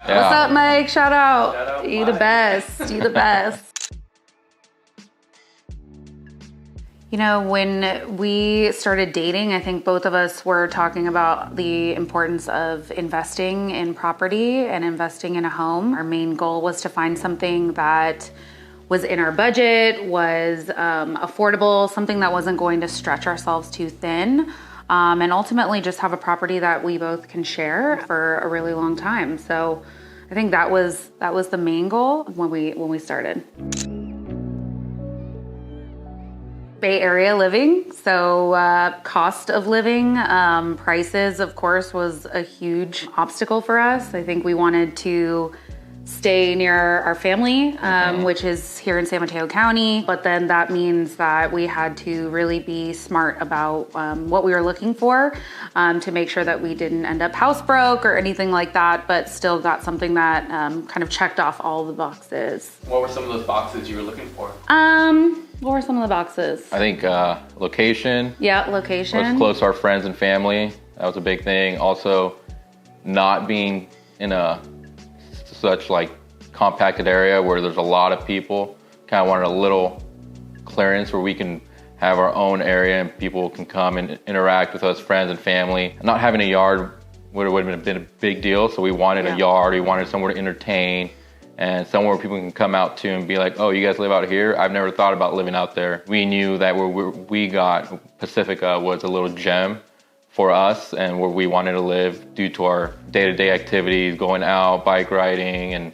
Yeah. What's up, Mike? Shout out. You Mike. the best. You the best. You know, when we started dating, I think both of us were talking about the importance of investing in property and investing in a home. Our main goal was to find something that was in our budget, was affordable, something that wasn't going to stretch ourselves too thin, and ultimately just have a property that we both can share for a really long time. So I think that was the main goal when we started. Bay Area living, so cost of living, prices, of course, was a huge obstacle for us. I think we wanted to stay near our family, which is here in San Mateo County, but then that means that we had to really be smart about what we were looking for to make sure that we didn't end up house broke or anything like that, but still got something that kind of checked off all the boxes. What were some of those boxes you were looking for? What were some of the boxes? I think location. Yeah, location. Was close to our friends and family. That was a big thing. Also, not being in a such like compacted area where there's a lot of people. Kind of wanted a little clearance where we can have our own area and people can come and interact with us, friends and family. Not having a yard would have been a big deal. So we wanted a yard. We wanted somewhere to entertain. And somewhere people can come out to and be like, oh, you guys live out here? I've never thought about living out there. We knew that where we got, Pacifica was a little gem for us and where we wanted to live due to our day-to-day activities, going out, bike riding, and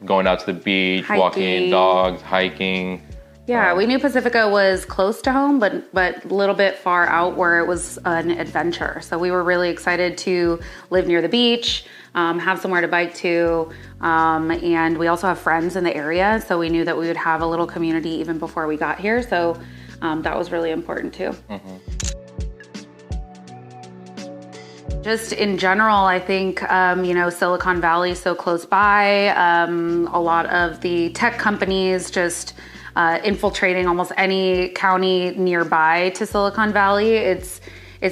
going out to the beach, walking dogs, hiking. Yeah, we knew Pacifica was close to home, but a little bit far out where it was an adventure. So we were really excited to live near the beach, have somewhere to bike to, and we also have friends in the area, so we knew that we would have a little community even before we got here. So that was really important too. Just in general, I think, Silicon Valley so close by, a lot of the tech companies just infiltrating almost any county nearby to Silicon Valley. It's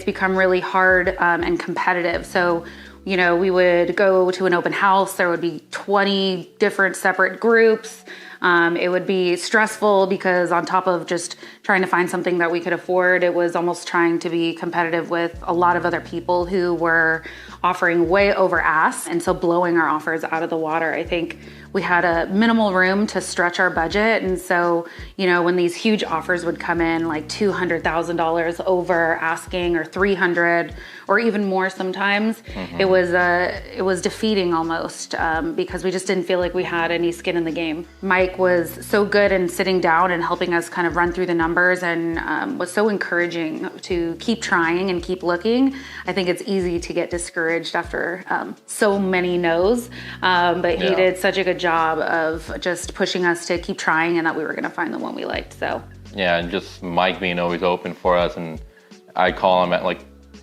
become really hard and competitive. So, we would go to an open house. There would be 20 different separate groups. It would be stressful because on top of just trying to find something that we could afford, it was almost trying to be competitive with a lot of other people who were offering way over ask, and so blowing our offers out of the water. I think we had a minimal room to stretch our budget, and so when these huge offers would come in, like $200,000 over asking, or $300,000, or even more sometimes, it was defeating almost because we just didn't feel like we had any skin in the game. Mike was so good in sitting down and helping us kind of run through the numbers, and was so encouraging to keep trying and keep looking. I think it's easy to get discouraged after so many no's, but he did such a good job of just pushing us to keep trying and that we were going to find the one we liked. So yeah, and just Mike being always open for us, and I'd call him at like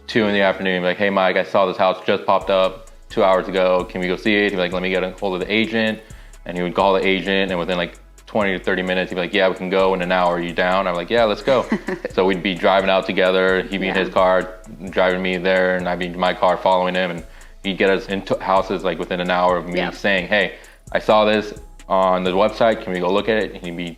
2 p.m, like, hey Mike, I saw this house just popped up 2 hours ago, can we go see it? He'd be like, let me get a hold of the agent, and he would call the agent, and within like 20 to 30 minutes, he'd be like, yeah, we can go in an hour. Are you down? I'm like, yeah, let's go. So we'd be driving out together. He'd be in his car, driving me there, and I'd be in my car following him. And he'd get us into houses like within an hour of me saying, hey, I saw this on the website. Can we go look at it? And he'd be,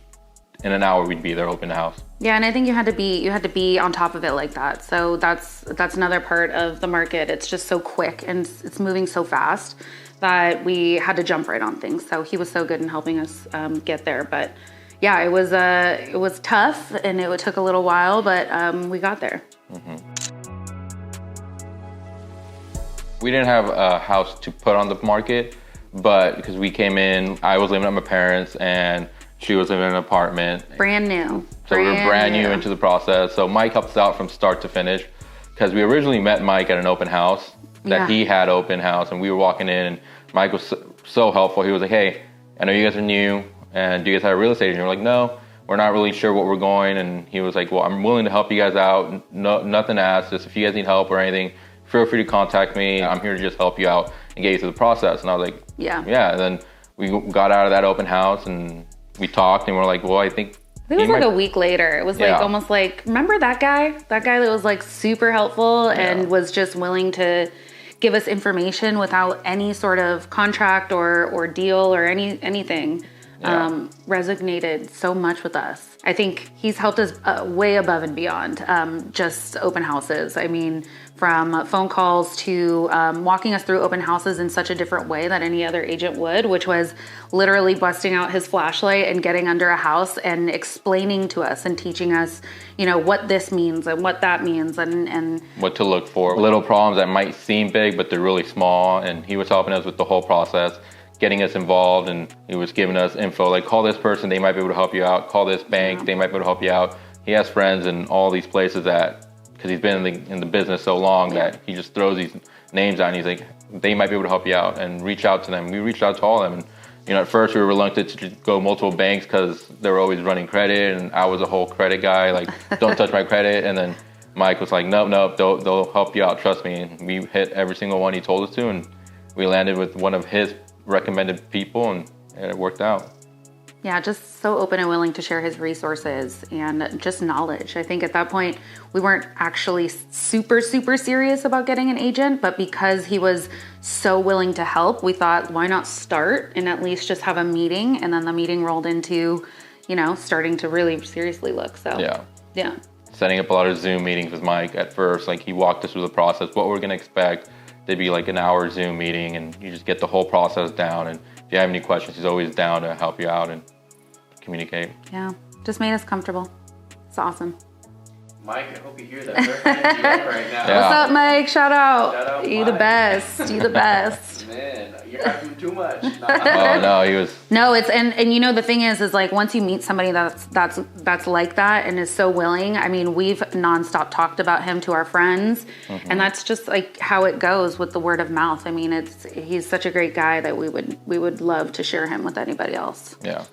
in an hour, we'd be there, open the house. Yeah, and I think you had to be on top of it like that. So that's another part of the market. It's just so quick and it's moving so fast that we had to jump right on things. So he was so good in helping us get there. But yeah, it was tough and it took a little while, but we got there. We didn't have a house to put on the market, but because we came in, I was living at my parents and she was living in an apartment. Brand new. So we were brand new into the process. So Mike helped us out from start to finish because we originally met Mike at an open house that he had open house, and we were walking in and Mike was so helpful. He was like, hey, I know you guys are new, and do you guys have a real estate agent? We're like, no, we're not really sure what we're going. And he was like, well, I'm willing to help you guys out. No, nothing to ask. Just if you guys need help or anything, feel free to contact me. I'm here to just help you out and get you through the process. And I was like, yeah. And then we got out of that open house and we talked and we're like, well, I think it was like a week later. It was like almost like, remember that guy? That guy that was like super helpful and was just willing to give us information without any sort of contract or deal or anything. Resonated so much with us. I think he's helped us way above and beyond just open houses. I mean, from phone calls to walking us through open houses in such a different way that any other agent would, which was literally busting out his flashlight and getting under a house and explaining to us and teaching us, what this means and what that means and what to look for. Little problems that might seem big, but they're really small. And he was helping us with the whole process, getting us involved, and he was giving us info like, call this person, they might be able to help you out. Call this bank, they might be able to help you out. He has friends in all these places because he's been in the business so long that he just throws these names out and he's like, they might be able to help you out, and reach out to them. We reached out to all of them. And, at first we were reluctant to go multiple banks because they were always running credit, and I was a whole credit guy, like, don't touch my credit. And then Mike was like, nope, they'll help you out, trust me. And we hit every single one he told us to, and we landed with one of his recommended people, and it worked out. Yeah, just so open and willing to share his resources and just knowledge. I think at that point, we weren't actually super serious about getting an agent, but because he was so willing to help, we thought, why not start and at least just have a meeting? And then the meeting rolled into, starting to really seriously look. So yeah. Setting up a lot of Zoom meetings with Mike at first. Like, he walked us through the process, what we're gonna expect. There'd be like an hour Zoom meeting, and you just get the whole process down. And if you have any questions, he's always down to help you out and communicate. Yeah, just made us comfortable. It's awesome. Mike, I hope you hear that. They're hitting you up right now. What's up, Mike? Shout out. Shout out, you Mike. The best. You the best. Man, you're having too much. Oh no, he was. No, it's and the thing is like, once you meet somebody that's like that and is so willing. I mean, we've nonstop talked about him to our friends, and that's just like how it goes with the word of mouth. I mean, he's such a great guy that we would love to share him with anybody else. Yeah.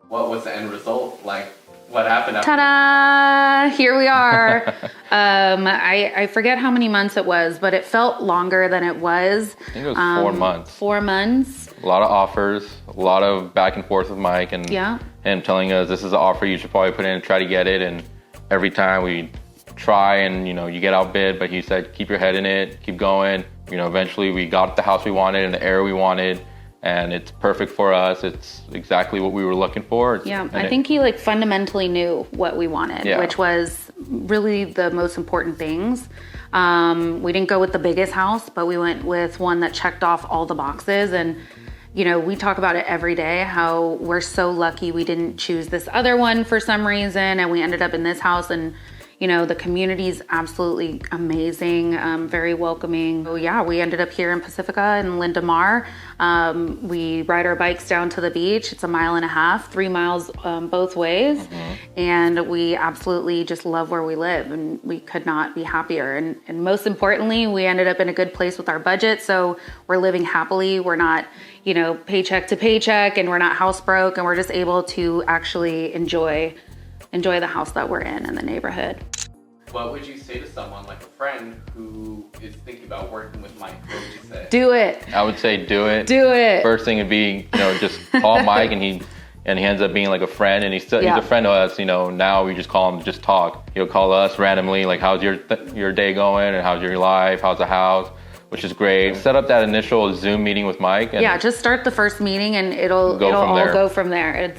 What was the end result? Like, what happened after? Ta-da! Here we are. I forget how many months it was, but it felt longer than it was. I think it was 4 months. 4 months. A lot of offers, a lot of back and forth with Mike, and him telling us, this is an offer you should probably put in and try to get it. And every time we try and, you get outbid, but he said, keep your head in it, keep going. Eventually we got the house we wanted and the area we wanted. And it's perfect for us. It's exactly what we were looking for. I think he fundamentally knew what we wanted, which was really the most important things. We didn't go with the biggest house, but we went with one that checked off all the boxes. And, we talk about it every day, how we're so lucky we didn't choose this other one for some reason. And we ended up in this house, and the community's absolutely amazing, very welcoming. So we ended up here in Pacifica in Linda Mar. We ride our bikes down to the beach. It's 1.5 miles, 3 miles both ways. And we absolutely just love where we live, and we could not be happier. And most importantly, we ended up in a good place with our budget. So we're living happily. We're not, paycheck to paycheck, and we're not house broke, and we're just able to actually enjoy the house that we're in the neighborhood. What would you say to someone like a friend who is thinking about working with Mike? What would you say? Do it. I would say do it. Do it. First thing would be, just call Mike, and he ends up being like a friend, and he's a friend to us. Now we just call him to just talk. He'll call us randomly, like, how's your day going, and how's your life, how's the house, which is great. Set up that initial Zoom meeting with Mike. And just start the first meeting, and it'll all go from there.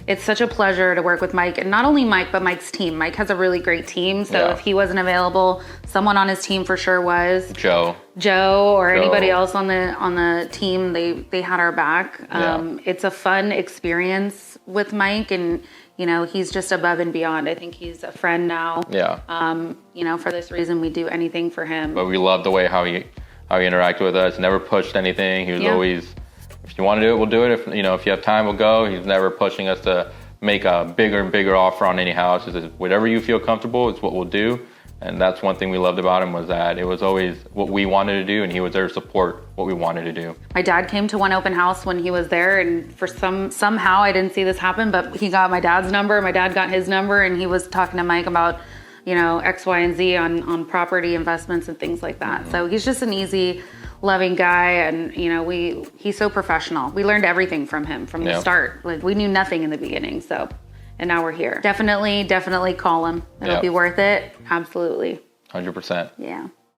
It's such a pleasure to work with Mike, and not only Mike, but Mike's team. Mike has a really great team. So if he wasn't available, someone on his team for sure was. Joe or anybody else on the team, they had our back. It's a fun experience with Mike, and he's just above and beyond. I think he's a friend now. For this reason, we do anything for him. But we love the way how he interacted with us. Never pushed anything. He was always, if you want to do it, we'll do it. If if you have time, we'll go. He's never pushing us to make a bigger and bigger offer on any house. He says, whatever you feel comfortable, it's what we'll do. And that's one thing we loved about him, was that it was always what we wanted to do, and he was there to support what we wanted to do. My dad came to one open house when he was there, and for somehow I didn't see this happen, but he got my dad's number, my dad got his number, and he was talking to Mike about X, Y, and Z on property investments and things like that. So he's just an easy, loving guy, and he's so professional. We learned everything from him from the start. Like, we knew nothing in the beginning, and now we're here. Definitely call him. It'll be worth it. Absolutely. 100%. Yeah.